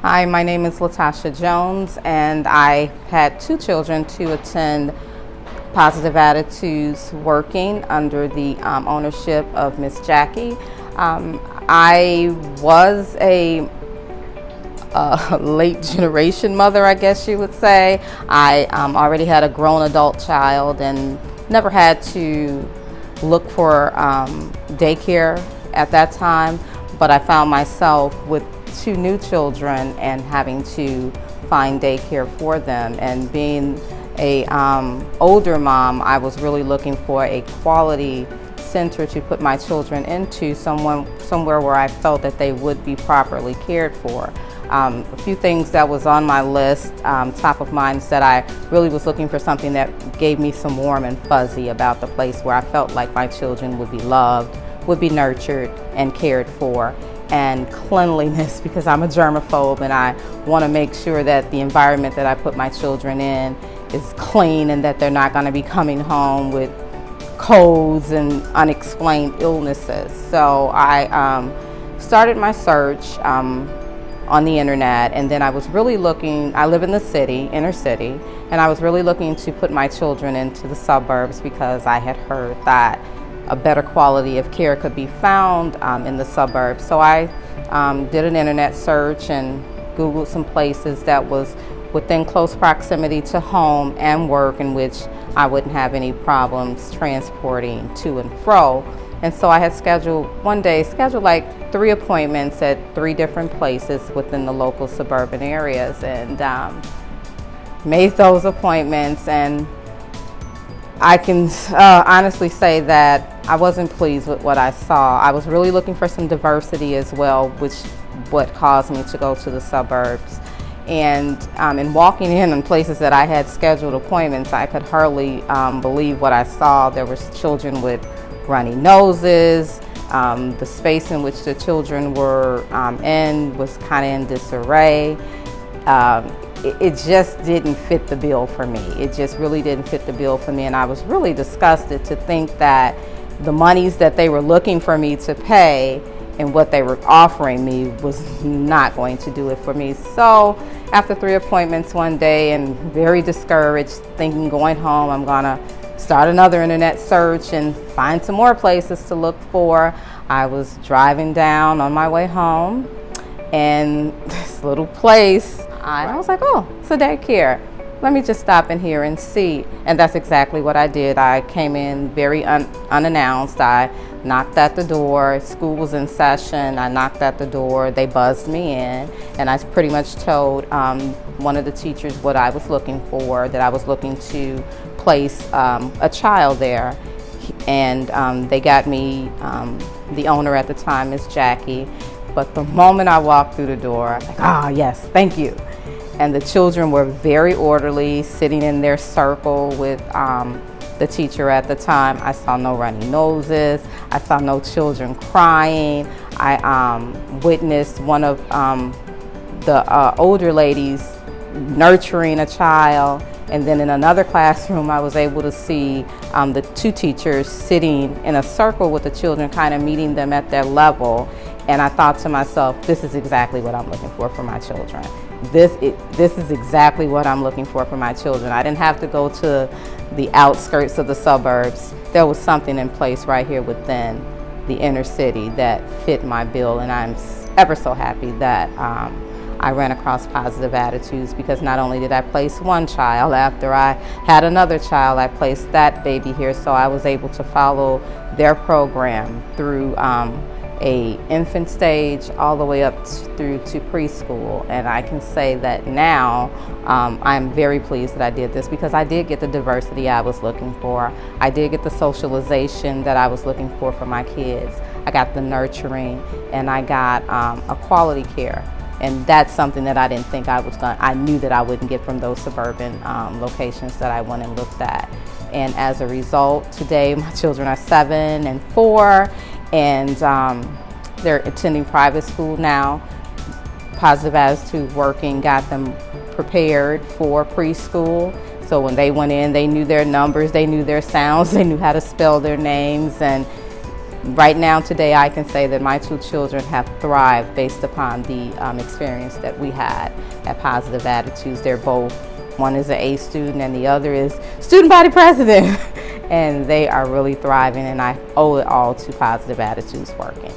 Hi, my name is Latasha Jones, and I had two children to attend Positive Attitudes working under the ownership of Miss Jackie. I was a late generation mother, I guess you would say. I already had a grown adult child and never had to look for daycare at that time, but I found myself with two new children and having to find daycare for them. And being a older mom, I was really looking for a quality center to put my children into, somewhere where I felt that they would be properly cared for. A few things that was on my list, top of mind, is that I really was looking for something that gave me some warm and fuzzy about the place, where I felt like my children would be loved, would be nurtured and cared for. And cleanliness, because I'm a germaphobe and I want to make sure that the environment that I put my children in is clean and that they're not going to be coming home with colds and unexplained illnesses. So I started my search on the internet, and then I was really looking. I live in the city, inner city, and I was really looking to put my children into the suburbs because I had heard that a better quality of care could be found in the suburbs. So I did an internet search and Googled some places that was within close proximity to home and work, in which I wouldn't have any problems transporting to and fro. And so I had scheduled like 3 appointments at 3 different places within the local suburban areas, and made those appointments. And I can honestly say that I wasn't pleased with what I saw. I was really looking for some diversity as well, which what caused me to go to the suburbs. And in walking in on places that I had scheduled appointments, I could hardly believe what I saw. There were children with runny noses. The space in which the children were in was kind of in disarray. It just didn't fit the bill for me. It just really didn't fit the bill for me, and I was really disgusted to think that the monies that they were looking for me to pay and what they were offering me was not going to do it for me. So after 3 appointments one day, and very discouraged, thinking going home I'm gonna start another internet search and find some more places to look for, I was driving down on my way home, and this little place, I was like, oh, it's a daycare. Let me just stop in here and see. And that's exactly what I did. I came in very unannounced. I knocked at the door. School was in session. I knocked at the door. They buzzed me in, and I pretty much told one of the teachers what I was looking for, that I was looking to place a child there. And they got me, the owner at the time, Miss Jackie. But the moment I walked through the door, I'm like, yes, thank you. And the children were very orderly, sitting in their circle with the teacher at the time. I saw no runny noses. I saw no children crying. I witnessed one of the older ladies nurturing a child. And then in another classroom, I was able to see the 2 teachers sitting in a circle with the children, kind of meeting them at their level. And I thought to myself, this is exactly what I'm looking for my children. This is exactly what I'm looking for my children. I didn't have to go to the outskirts of the suburbs. There was something in place right here within the inner city that fit my bill, and I'm ever so happy that I ran across Positive Attitudes, because not only did I place one child, after I had another child, I placed that baby here. So I was able to follow their program through a infant stage all the way up through to preschool. And I can say that now I'm very pleased that I did this, because I did get the diversity I was looking for. I did get the socialization that I was looking for my kids. I got the nurturing, and I got a quality care. And that's something that I didn't think I knew that I wouldn't get from those suburban locations that I went and looked at. And as a result, today my children are 7 and 4, and they're attending private school now. Positive Attitude working got them prepared for preschool. So when they went in, they knew their numbers, they knew their sounds, they knew how to spell their names, and right now, today, I can say that my two children have thrived based upon the experience that we had at Positive Attitudes. They're both, one is an A student and the other is student body president. And they are really thriving, and I owe it all to Positive Attitudes working.